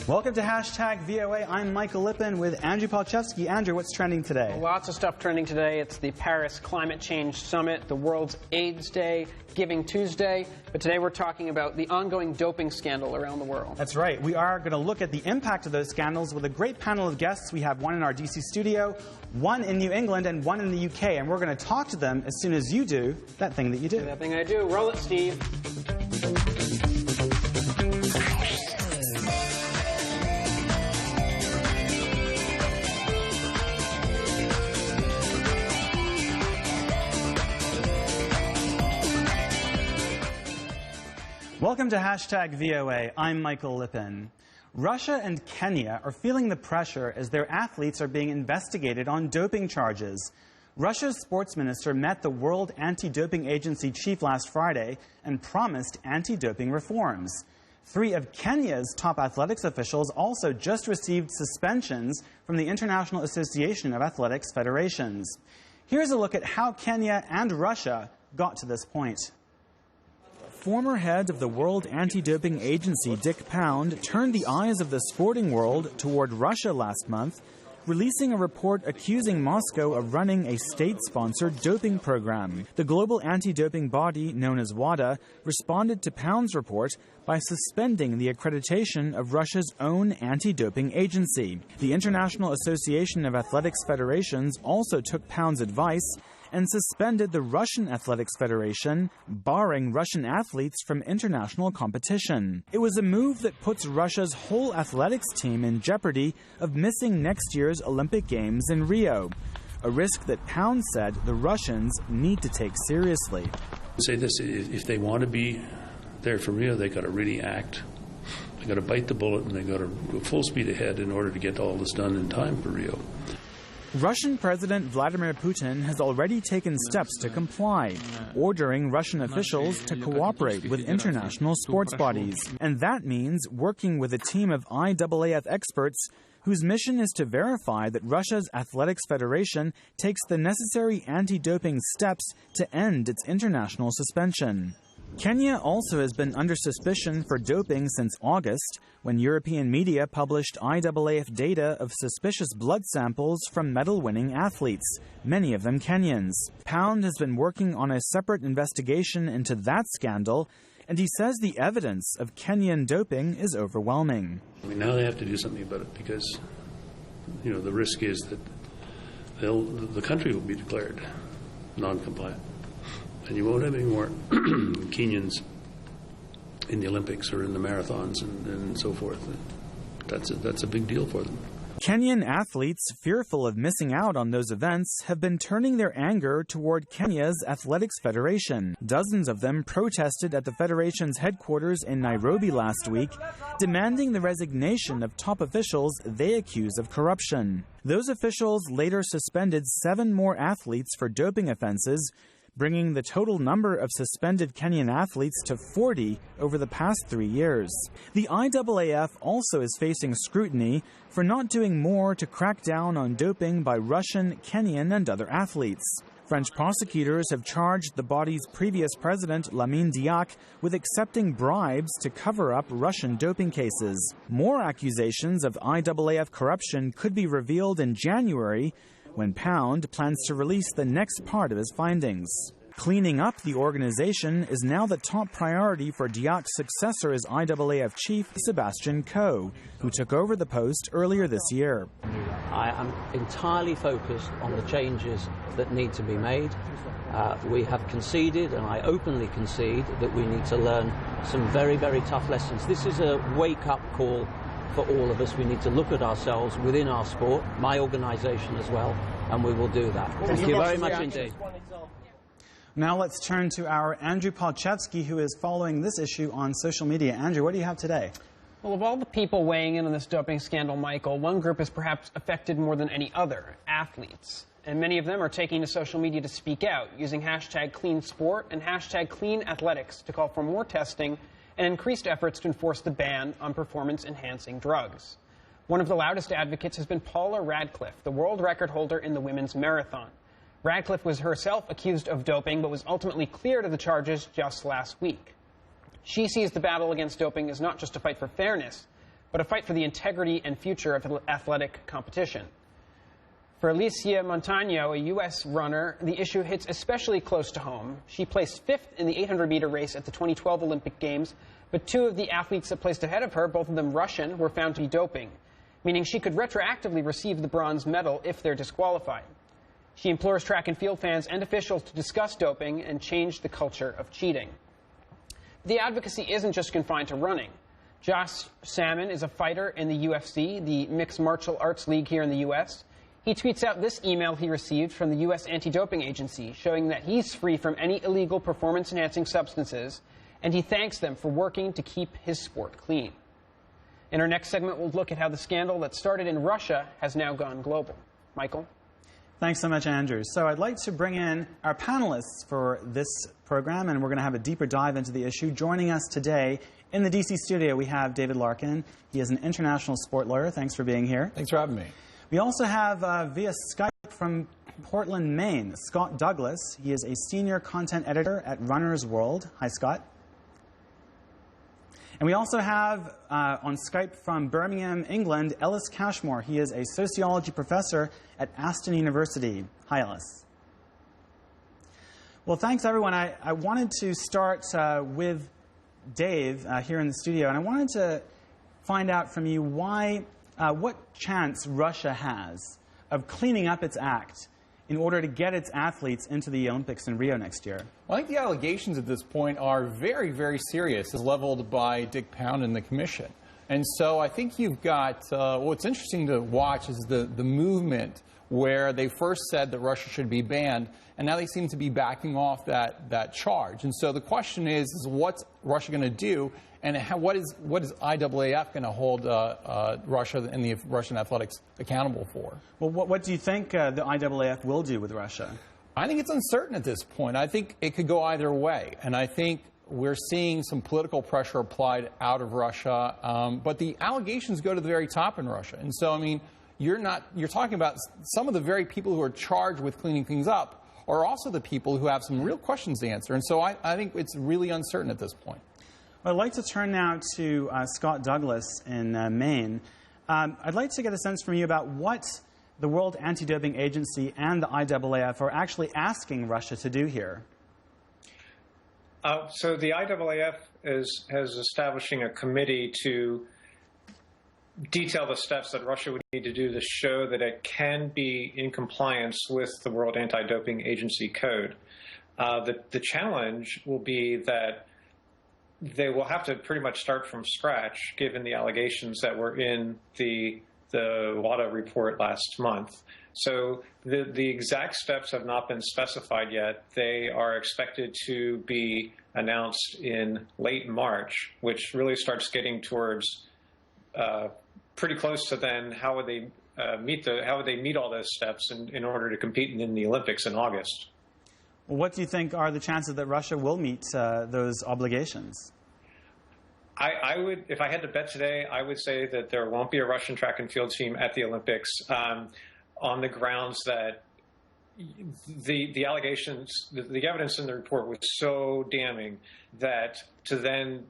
Welcome to Hashtag VOA. I'm Michael Lippin with Andrew Palczewski. Andrew, what's trending today? Lots of stuff trending today. It's the Paris Climate Change Summit, the World's AIDS Day, Giving Tuesday. But today we're talking about the ongoing doping scandal around the world. That's right. We are going to look at the impact of those scandals with a great panel of guests. We have one in our DC studio, one in New England, and one in the UK. And we're going to talk to them as soon as you do that thing that you do. That thing I do. Roll it, Steve. Welcome to Hashtag VOA. I'm Michael Lippin. Russia and Kenya are feeling the pressure as their athletes are being investigated on doping charges. Russia's sports minister met the World Anti-Doping Agency chief last Friday and promised anti-doping reforms. 3 of Kenya's top athletics officials also just received suspensions from the International Association of Athletics Federations. Here's a look at how Kenya and Russia got to this point. Former head of the World Anti-Doping Agency, Dick Pound, turned the eyes of the sporting world toward Russia last month, releasing a report accusing Moscow of running a state-sponsored doping program. The global anti-doping body, known as WADA, responded to Pound's report by suspending the accreditation of Russia's own anti-doping agency. The International Association of Athletics Federations also took Pound's advice and suspended the Russian Athletics Federation, barring Russian athletes from international competition. It was a move that puts Russia's whole athletics team in jeopardy of missing next year's Olympic Games in Rio, a risk that Pound said the Russians need to take seriously. Say this, if they want to be there for Rio, they got to really act. They got to bite the bullet and they got to go full speed ahead in order to get all this done in time for Rio. Russian President Vladimir Putin has already taken steps to comply, ordering Russian officials to cooperate with international sports bodies. And that means working with a team of IAAF experts whose mission is to verify that Russia's Athletics Federation takes the necessary anti-doping steps to end its international suspension. Kenya also has been under suspicion for doping since August, when European media published IAAF data of suspicious blood samples from medal-winning athletes, many of them Kenyans. Pound has been working on a separate investigation into that scandal, and he says the evidence of Kenyan doping is overwhelming. I mean, now they have to do something about it because, you know, the risk is that the country will be declared non-compliant. And you won't have any more Kenyans in the Olympics or in the marathons and so forth. That's a big deal for them. Kenyan athletes, fearful of missing out on those events, have been turning their anger toward Kenya's Athletics Federation. Dozens of them protested at the federation's headquarters in Nairobi last week, demanding the resignation of top officials they accuse of corruption. Those officials later suspended 7 more athletes for doping offenses, bringing the total number of suspended Kenyan athletes to 40 over the past 3 years. The IAAF also is facing scrutiny for not doing more to crack down on doping by Russian, Kenyan, and other athletes. French prosecutors have charged the body's previous president, Lamine Diack, with accepting bribes to cover up Russian doping cases. More accusations of IAAF corruption could be revealed in January, when Pound plans to release the next part of his findings. Cleaning up the organization is now the top priority for Diak's successor as IAAF chief, Sebastian Coe, who took over the post earlier this year. I am entirely focused on the changes that need to be made. We have conceded, and I openly concede, that we need to learn some very, very tough lessons. This is a wake-up call for all of us. We need to look at ourselves within our sport, my organisation as well, and we will do that. Thank you very much indeed. Now let's turn to our Andrew Palczewski, who is following this issue on social media. Andrew, what do you have today? Well, of all the people weighing in on this doping scandal, Michael, one group is perhaps affected more than any other: athletes. And many of them are taking to social media to speak out, using hashtag #CleanSport and hashtag #CleanAthletics to call for more testing and increased efforts to enforce the ban on performance-enhancing drugs. One of the loudest advocates has been Paula Radcliffe, the world record holder in the women's marathon. Radcliffe was herself accused of doping, but was ultimately cleared of the charges just last week. She sees the battle against doping as not just a fight for fairness, but a fight for the integrity and future of athletic competition. For Alicia Montano, a U.S. runner, the issue hits especially close to home. She placed 5th in the 800-meter race at the 2012 Olympic Games, but 2 of the athletes that placed ahead of her, both of them Russian, were found to be doping, meaning she could retroactively receive the bronze medal if they're disqualified. She implores track and field fans and officials to discuss doping and change the culture of cheating. The advocacy isn't just confined to running. Josh Salmon is a fighter in the UFC, the Mixed Martial Arts League here in the U.S. He tweets out this email he received from the U.S. Anti-Doping Agency, showing that he's free from any illegal performance-enhancing substances, and he thanks them for working to keep his sport clean. In our next segment, we'll look at how the scandal that started in Russia has now gone global. Michael? Thanks so much, Andrew. So I'd like to bring in our panelists for this program, and we're going to have a deeper dive into the issue. Joining us today in the D.C. studio, we have David Larkin. He is an international sport lawyer. Thanks for being here. Thanks for having me. We also have, via Skype from Portland, Maine, Scott Douglas. He is a senior content editor at Runner's World. Hi, Scott. And we also have, on Skype from Birmingham, England, Ellis Cashmore. He is a sociology professor at Aston University. Hi, Ellis. Well, thanks, everyone. I wanted to start with Dave here in the studio, and I wanted to find out from you what chance Russia has of cleaning up its act in order to get its athletes into the Olympics in Rio next year. Well, I think the allegations at this point are very, very serious, as leveled by Dick Pound and the Commission. And so I think you've got, what's interesting to watch is the movement where they first said that Russia should be banned, and now they seem to be backing off that charge. And so the question is what's Russia going to do, and what is IAAF going to hold Russia and the Russian athletics accountable for? Well, what do you think the IAAF will do with Russia? I think it's uncertain at this point. I think it could go either way, and I think we're seeing some political pressure applied out of Russia, but the allegations go to the very top in Russia. And so, I mean, you're talking about some of the very people who are charged with cleaning things up are also the people who have some real questions to answer. And so I think it's really uncertain at this point. Well, I'd like to turn now to Scott Douglas in Maine. I'd like to get a sense from you about what the World Anti-Doping Agency and the IAAF are actually asking Russia to do here. So the IAAF has establishing a committee to detail the steps that Russia would need to do to show that it can be in compliance with the World Anti-Doping Agency code. The challenge will be that they will have to pretty much start from scratch, given the allegations that were in the WADA report last month. So the exact steps have not been specified yet. They are expected to be announced in late March, which really starts getting towards pretty close to then how would they meet all those steps in order to compete in the Olympics in August. Well, what do you think are the chances that Russia will meet those obligations? I would, if I had to bet today, I would say that there won't be a Russian track and field team at the Olympics on the grounds that the allegations, the evidence in the report was so damning that to then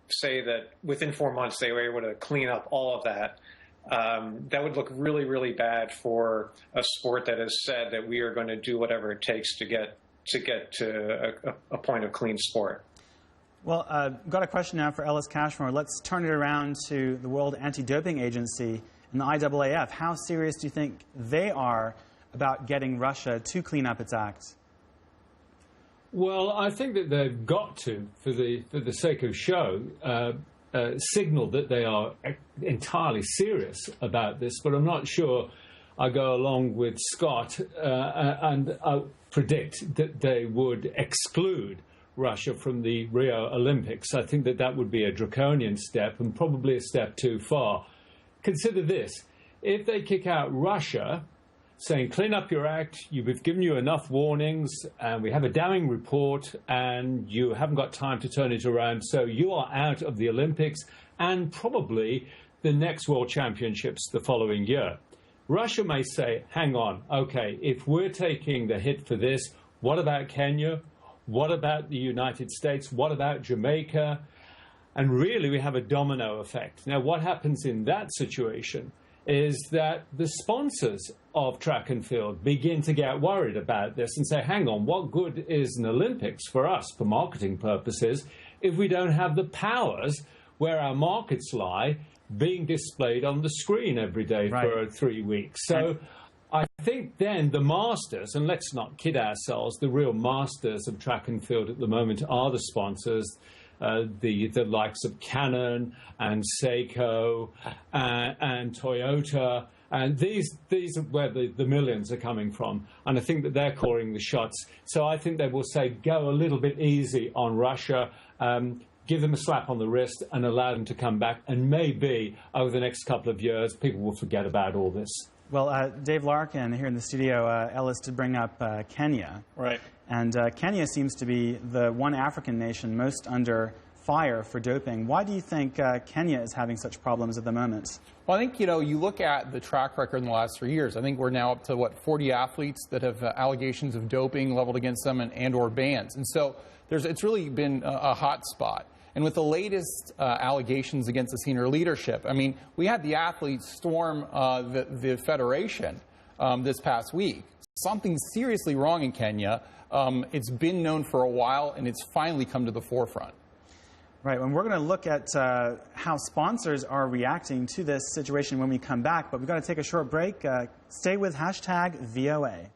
say that within 4 months they were able to clean up all of that, that would look really, really bad for a sport that has said that we are going to do whatever it takes to get to a point of clean sport. Well, got a question now for Ellis Cashmore. Let's turn it around to the World Anti-Doping Agency and the IAAF. How serious do you think they are about getting Russia to clean up its act? Well, I think that they've got to, for the sake of show, signal that they are entirely serious about this. But I'm not sure I go along with Scott and I predict that they would exclude Russia from the Rio Olympics. I think that would be a draconian step and probably a step too far. Consider this. If they kick out Russia, saying, clean up your act, we've given you enough warnings, and we have a damning report, and you haven't got time to turn it around, so you are out of the Olympics and probably the next World Championships the following year. Russia may say, hang on, okay, if we're taking the hit for this, what about Kenya? What about the United States? What about Jamaica? And really, we have a domino effect. Now, what happens in that situation is that the sponsors of track and field begin to get worried about this and say, hang on, what good is an Olympics for us, for marketing purposes, if we don't have the powers where our markets lie being displayed on the screen every day for 3 weeks? So I think then the masters, and let's not kid ourselves, the real masters of track and field at the moment are the sponsors, the likes of Canon and Seiko and Toyota. And these are where the millions are coming from. And I think that they're calling the shots. So I think they will say, go a little bit easy on Russia, give them a slap on the wrist and allow them to come back. And maybe over the next couple of years, people will forget about all this. Well, Dave Larkin here in the studio, Ellis did bring up Kenya. Right. And Kenya seems to be the one African nation most under fire for doping. Why do you think Kenya is having such problems at the moment? Well, I think, you look at the track record in the last 3 years. I think we're now up to, 40 athletes that have allegations of doping leveled against them and or bans. And so it's really been a hot spot. And with the latest allegations against the senior leadership, I mean, we had the athletes storm the federation this past week. Something's seriously wrong in Kenya. It's been known for a while, and it's finally come to the forefront. Right, and we're going to look at how sponsors are reacting to this situation when we come back, but we've got to take a short break. Stay with #VOA.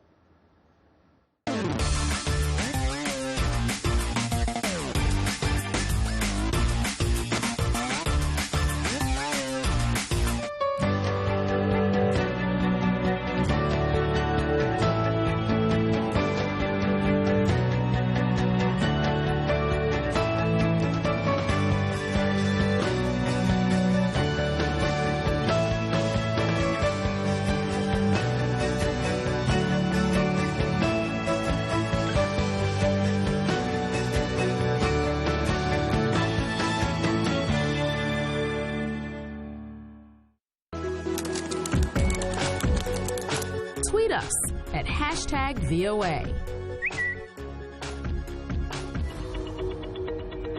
Tweet us at #VOA.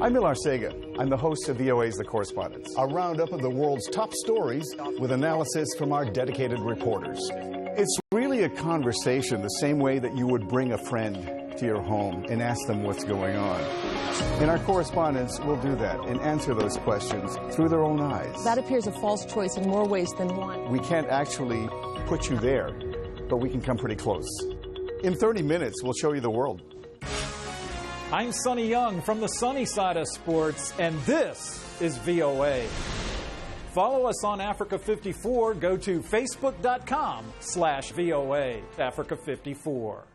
I'm Bill Arcega. I'm the host of VOA's The Correspondents, a roundup of the world's top stories with analysis from our dedicated reporters. It's really a conversation the same way that you would bring a friend to your home and ask them what's going on. And our correspondents will do that and answer those questions through their own eyes. That appears a false choice in more ways than one. We can't actually put you there, but we can come pretty close. In 30 minutes, we'll show you the world. I'm Sonny Young from the sunny side of sports, and this is VOA. Follow us on Africa 54. Go to facebook.com/VOA Africa 54.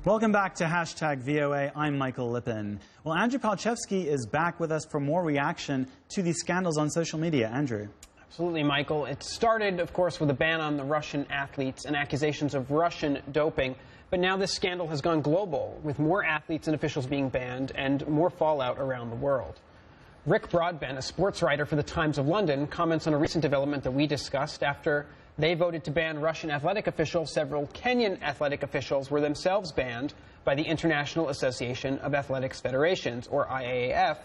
Welcome back to #VOA. I'm Michael Lippin. Well, Andrew Palchevsky is back with us for more reaction to these scandals on social media. Andrew. Absolutely, Michael. It started, of course, with a ban on the Russian athletes and accusations of Russian doping. But now this scandal has gone global, with more athletes and officials being banned and more fallout around the world. Rick Broadbent, a sports writer for the Times of London, comments on a recent development that we discussed. After they voted to ban Russian athletic officials, several Kenyan athletic officials were themselves banned by the International Association of Athletics Federations, or IAAF,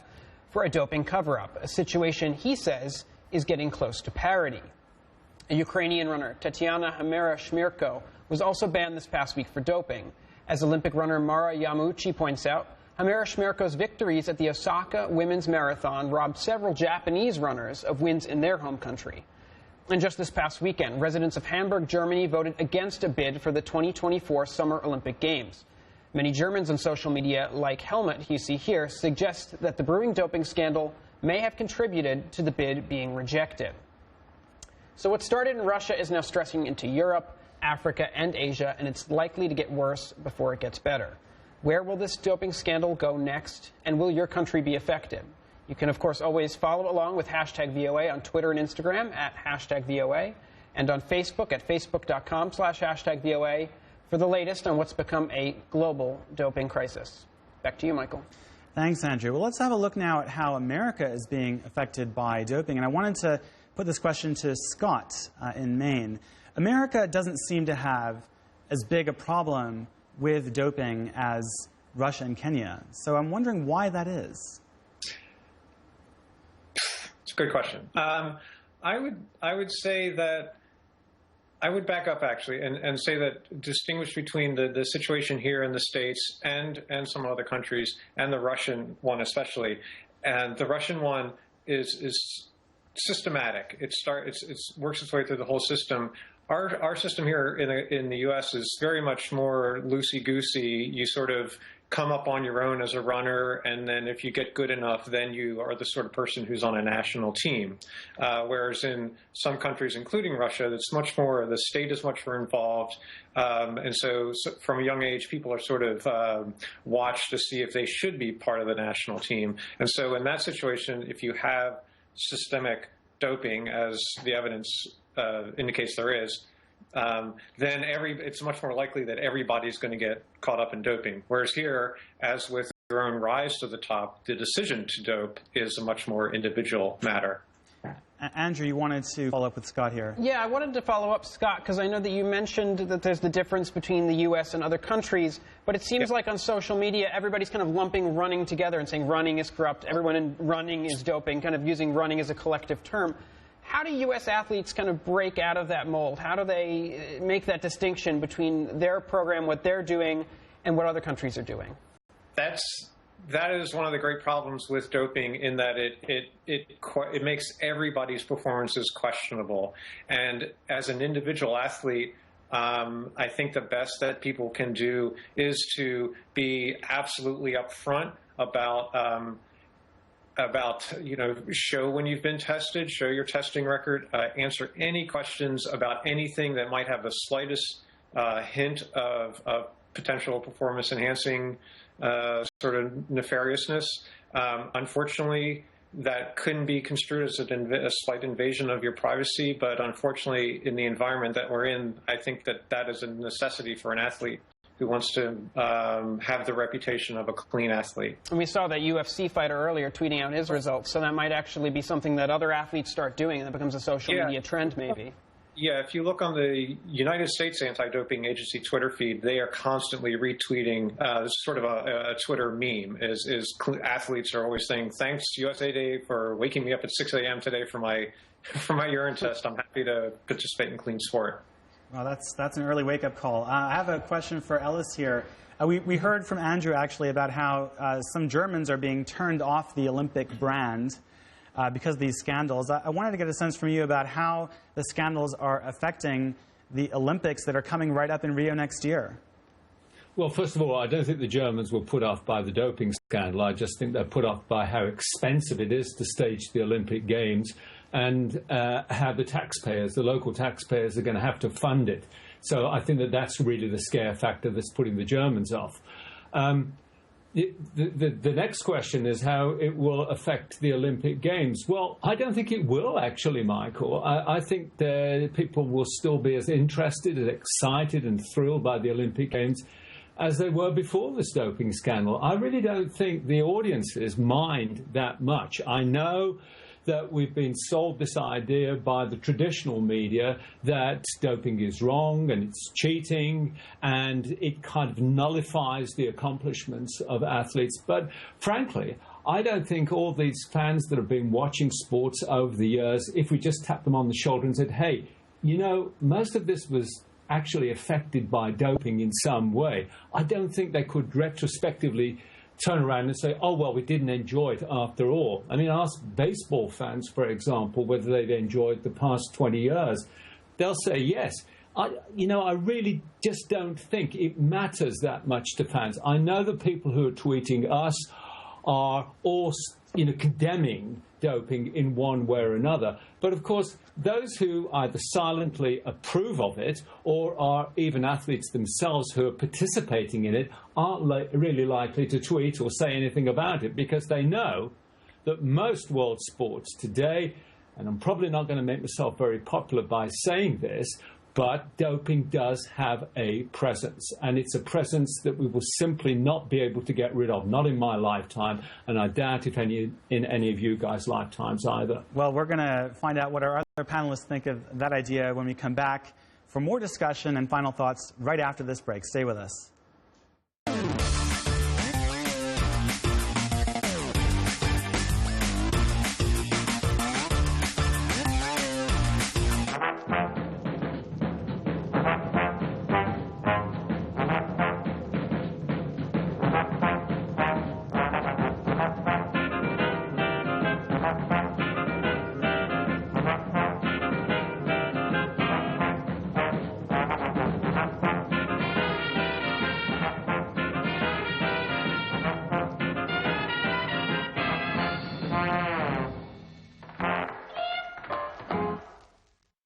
for a doping cover-up, a situation he says is getting close to parity. A Ukrainian runner, Tatiana Hamera-Shmirko, was also banned this past week for doping. As Olympic runner Mara Yamuchi points out, Hamera-Shmirko's victories at the Osaka Women's Marathon robbed several Japanese runners of wins in their home country. And just this past weekend, residents of Hamburg, Germany voted against a bid for the 2024 Summer Olympic Games. Many Germans on social media, like Helmut, you see here, suggest that the brewing doping scandal may have contributed to the bid being rejected. So what started in Russia is now stretching into Europe, Africa, and Asia, and it's likely to get worse before it gets better. Where will this doping scandal go next, and will your country be affected? You can, of course, always follow along with #VOA on Twitter and Instagram at #VOA, and on Facebook at facebook.com/#VOA for the latest on what's become a global doping crisis. Back to you, Michael. Thanks, Andrew. Well, let's have a look now at how America is being affected by doping. And I wanted to put this question to Scott in Maine. America doesn't seem to have as big a problem with doping as Russia and Kenya. So I'm wondering why that is. It's a good question. I would say that I would back up actually and say that distinguish between the situation here in the States and some other countries and the Russian one especially. And the Russian one is systematic. It works its way through the whole system. Our system here in the U.S. is very much more loosey-goosey. You sort of come up on your own as a runner, and then if you get good enough, then you are the sort of person who's on a national team. Whereas in some countries, including Russia, it's much more, the state is much more involved. And so from a young age, people are sort of watched to see if they should be part of the national team. And so in that situation, if you have systemic doping, as the evidence indicates there is, then it's much more likely that everybody's going to get caught up in doping. Whereas here, as with your own rise to the top, the decision to dope is a much more individual matter. Andrew, you wanted to follow up with Scott here. Yeah, I wanted to follow up, Scott, because I know that you mentioned that there's the difference between the U.S. and other countries, but it seems like on social media, everybody's kind of lumping running together and saying running is corrupt, everyone in running is doping, kind of using running as a collective term. How do U.S. athletes kind of break out of that mold? How do they make that distinction between their program, what they're doing, and what other countries are doing? That is one of the great problems with doping, in that it makes everybody's performances questionable. And as an individual athlete, I think the best that people can do is to be absolutely upfront about show when you've been tested, show your testing record, answer any questions about anything that might have the slightest hint of potential performance enhancing sort of nefariousness. Unfortunately, that couldn't be construed as a slight invasion of your privacy, but unfortunately, in the environment that we're in, I think that is a necessity for an athlete who wants to have the reputation of a clean athlete. And we saw that UFC fighter earlier tweeting out his results, so that might actually be something that other athletes start doing, and that becomes a social media trend maybe. Yeah, if you look on the United States Anti-Doping Agency Twitter feed, they are constantly retweeting sort of a Twitter meme. Athletes are always saying, "Thanks USA Today for waking me up at 6 a.m. today for my urine test. I'm happy to participate in clean sport." Well, that's an early wake-up call. I have a question for Ellis here. We heard from Andrew actually about how some Germans are being turned off the Olympic brand because of these scandals. I wanted to get a sense from you about how the scandals are affecting the Olympics that are coming right up in Rio next year. Well, first of all, I don't think the Germans were put off by the doping scandal. I just think they're put off by how expensive it is to stage the Olympic Games, and how the local taxpayers, are going to have to fund it. So I think that's really the scare factor that's putting the Germans off. The next question is how it will affect the Olympic Games. Well, I don't think it will, actually, Michael. I think that people will still be as interested and excited and thrilled by the Olympic Games as they were before this doping scandal. I really don't think the audiences mind that much. I know that we've been sold this idea by the traditional media that doping is wrong and it's cheating and it kind of nullifies the accomplishments of athletes. But frankly, I don't think all these fans that have been watching sports over the years, if we just tap them on the shoulder and said, hey, most of this was actually affected by doping in some way, I don't think they could retrospectively turn around and say, oh, well, we didn't enjoy it after all. I mean, ask baseball fans, for example, whether they've enjoyed the past 20 years. They'll say yes. I really just don't think it matters that much to fans. I know the people who are tweeting us are all, condemning doping in one way or another. But, of course, those who either silently approve of it or are even athletes themselves who are participating in it aren't really likely to tweet or say anything about it, because they know that most world sports today, and I'm probably not going to make myself very popular by saying this, but doping does have a presence, and it's a presence that we will simply not be able to get rid of, not in my lifetime, and I doubt if in any of you guys' lifetimes either. Well, we're going to find out what our other panelists think of that idea when we come back for more discussion and final thoughts right after this break. Stay with us.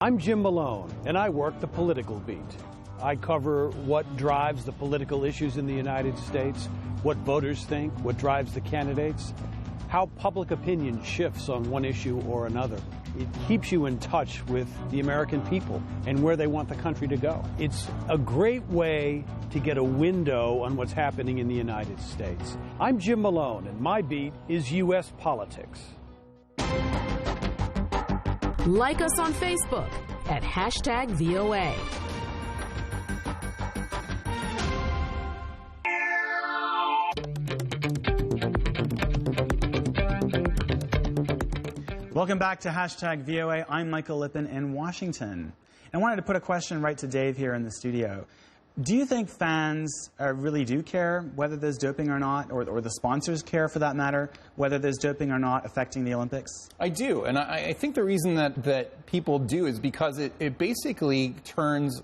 I'm Jim Malone, and I work the political beat. I cover what drives the political issues in the United States, what voters think, what drives the candidates, how public opinion shifts on one issue or another. It keeps you in touch with the American people and where they want the country to go. It's a great way to get a window on what's happening in the United States. I'm Jim Malone, and my beat is U.S. politics. Like us on Facebook at #VOA. Welcome back to #VOA. I'm Michael Lippin in Washington. I wanted to put a question right to Dave here in the studio. Do you think fans really do care whether there's doping or not, or the sponsors care, for that matter, whether there's doping or not affecting the Olympics? I do, and I think the reason that people do is because it basically turns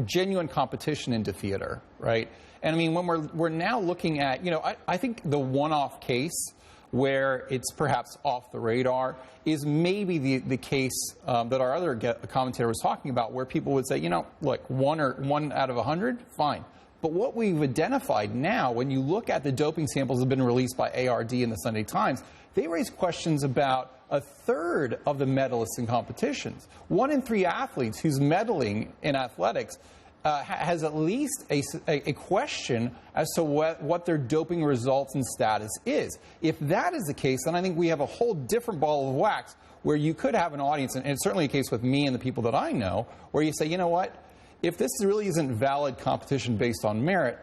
genuine competition into theater, right? And I mean, when we're now looking at, I think the one-off case where it's perhaps off the radar is maybe the case that our other commentator was talking about, where people would say, look, one out of 100, fine. But what we've identified now, when you look at the doping samples that have been released by ARD and the Sunday Times, they raise questions about a third of the medalists in competitions. 1 in 3 athletes who's medaling in athletics has at least a question as to what their doping results and status is. If that is the case, then I think we have a whole different ball of wax where you could have an audience, and it's certainly a case with me and the people that I know, where you say, you know what, if this really isn't valid competition based on merit,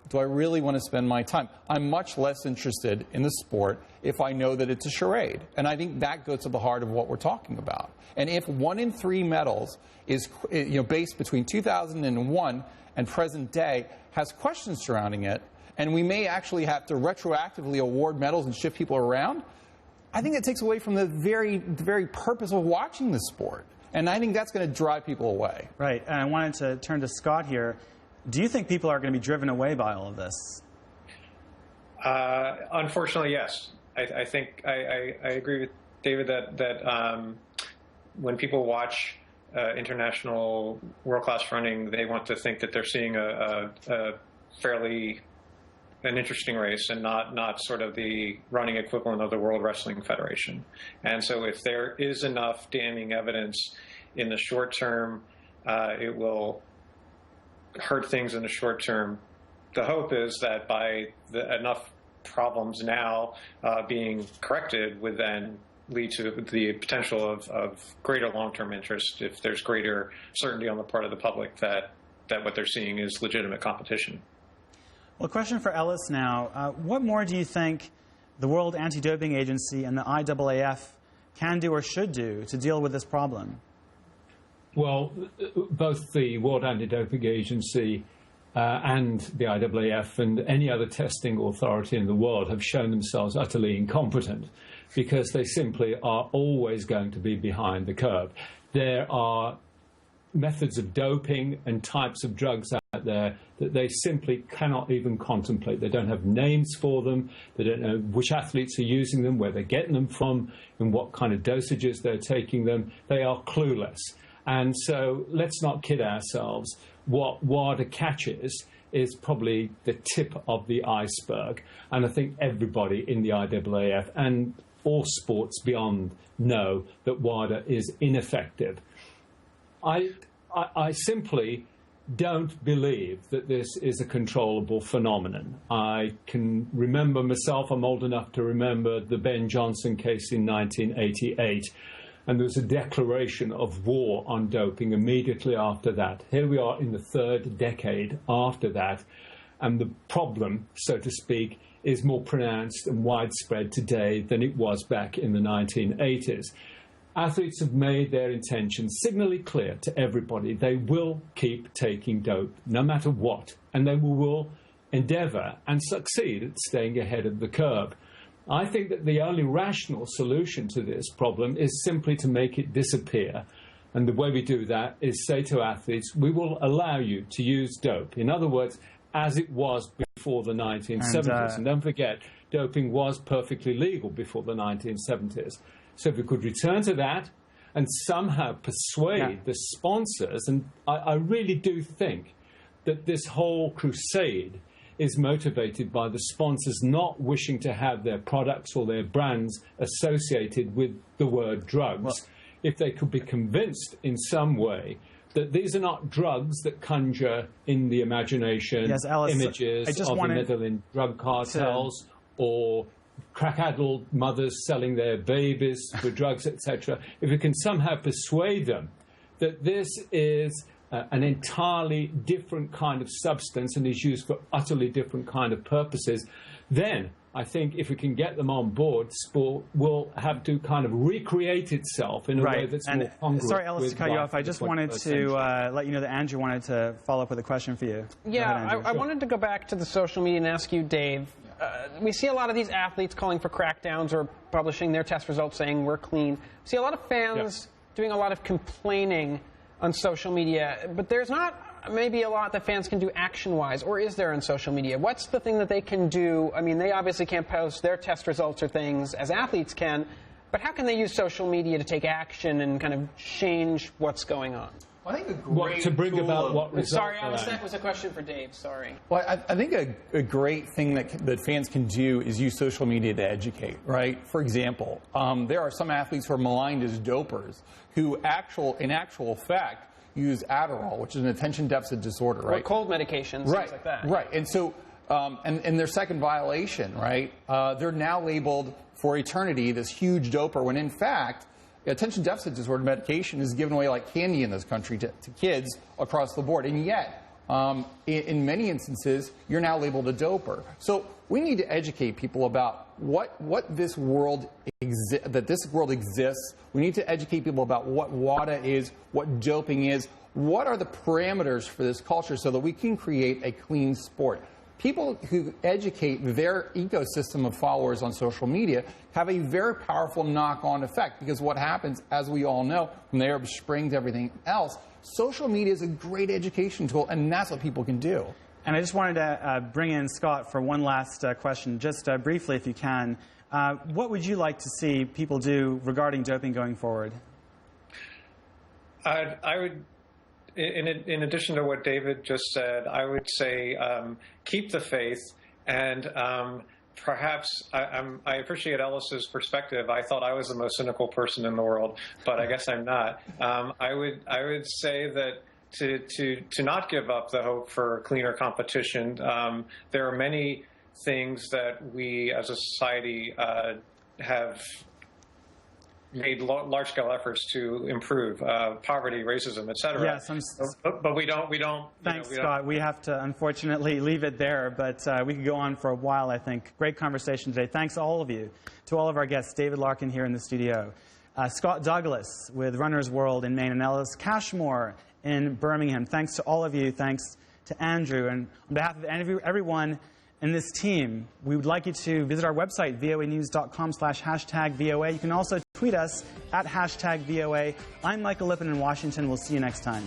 do I really want to spend my time? I'm much less interested in the sport if I know that it's a charade. And I think that goes to the heart of what we're talking about. And if 1 in 3 medals is based between 2001 and present day has questions surrounding it, and we may actually have to retroactively award medals and shift people around, I think that takes away from the very purpose of watching the sport. And I think that's going to drive people away. Right. And I wanted to turn to Scott here. Do you think people are going to be driven away by all of this? Unfortunately, yes. I think I agree with David that when people watch international world-class running, they want to think that they're seeing an interesting race and not sort of the running equivalent of the World Wrestling Federation. And so if there is enough damning evidence in the short term, it will hurt things in the short term. The hope is that by enough problems now being corrected would then lead to the potential of greater long-term interest if there's greater certainty on the part of the public that what they're seeing is legitimate competition. Well, a question for Ellis now. What more do you think the World Anti-Doping Agency and the IAAF can do or should do to deal with this problem? Well, both the World Anti-Doping Agency and the IAAF and any other testing authority in the world have shown themselves utterly incompetent because they simply are always going to be behind the curve. There are methods of doping and types of drugs out there that they simply cannot even contemplate. They don't have names for them. They don't know which athletes are using them, where they're getting them from, and what kind of dosages they're taking them. They are clueless. And so let's not kid ourselves. What WADA catches is probably the tip of the iceberg. And I think everybody in the IAAF and all sports beyond know that WADA is ineffective. I simply don't believe that this is a controllable phenomenon. I can remember myself, I'm old enough to remember the Ben Johnson case in 1988. and there was a declaration of war on doping immediately after that. Here we are in the third decade after that, and the problem, so to speak, is more pronounced and widespread today than it was back in the 1980s. Athletes have made their intentions signally clear to everybody. They will keep taking dope, no matter what, and they will endeavour and succeed at staying ahead of the curve. I think that the only rational solution to this problem is simply to make it disappear. And the way we do that is say to athletes, we will allow you to use dope. In other words, as it was before the 1970s. And don't forget, doping was perfectly legal before the 1970s. So if we could return to that and somehow persuade the sponsors, and I really do think that this whole crusade is motivated by the sponsors not wishing to have their products or their brands associated with the word drugs. Well, if they could be convinced in some way that these are not drugs that conjure in the imagination images of the Netherlands drug cartels or crack-addled mothers selling their babies for drugs, etc. If we can somehow persuade them that this is an entirely different kind of substance and is used for utterly different kind of purposes, then I think if we can get them on board, sport will have to kind of recreate itself in a way that's more congruent. Sorry, Ellis, to cut you off. I just wanted to let you know that Andrew wanted to follow up with a question for you. Yeah, I wanted to go back to the social media and ask you, Dave. We see a lot of these athletes calling for crackdowns or publishing their test results saying we're clean. We see a lot of fans doing a lot of complaining on social media, but there's not maybe a lot that fans can do action-wise, or is there on social media? What's the thing that they can do? I mean, they obviously can't post their test results or things as athletes can, but how can they use social media to take action and kind of change what's going on? Well, I think a great Sorry, that was a question for Dave. Sorry. Well, I think a great thing that fans can do is use social media to educate, right? For example, there are some athletes who are maligned as dopers who in actual fact use Adderall, which is an attention deficit disorder, right? Or cold medications, things like that. Right, and so, and their second violation, right? They're now labeled for eternity this huge doper, when in fact, attention deficit disorder medication is given away like candy in this country to kids across the board, and yet, in many instances, you're now labeled a doper. So we need to educate people about what this world exists. We need to educate people about what WADA is, what doping is, what are the parameters for this culture so that we can create a clean sport. People who educate their ecosystem of followers on social media have a very powerful knock-on effect, because what happens, as we all know, from the Arab Spring to everything else, social media is a great education tool, and that's what people can do. And I just wanted to bring in Scott for one last question, just briefly if you can. What would you like to see people do regarding doping going forward? I would, in addition to what David just said, I would say keep the faith, and perhaps I appreciate Ellis's perspective. I thought I was the most cynical person in the world, but I guess I'm not. I would say that to not give up the hope for cleaner competition. There are many things that we as a society have made large-scale efforts to improve, poverty, racism, etc. Yes, but we don't. Thanks, Scott. We have to unfortunately leave it there, but we could go on for a while, I think. Great conversation today. Thanks all of you, to all of our guests, David Larkin here in the studio, Scott Douglas with Runner's World in Maine, and Ellis Cashmore in Birmingham. Thanks to all of you. Thanks to Andrew. And on behalf of everyone in this team, we would like you to visit our website, voanews.com/#VOA. You can also tweet us at #VOA. I'm Michael Lippin in Washington. We'll see you next time.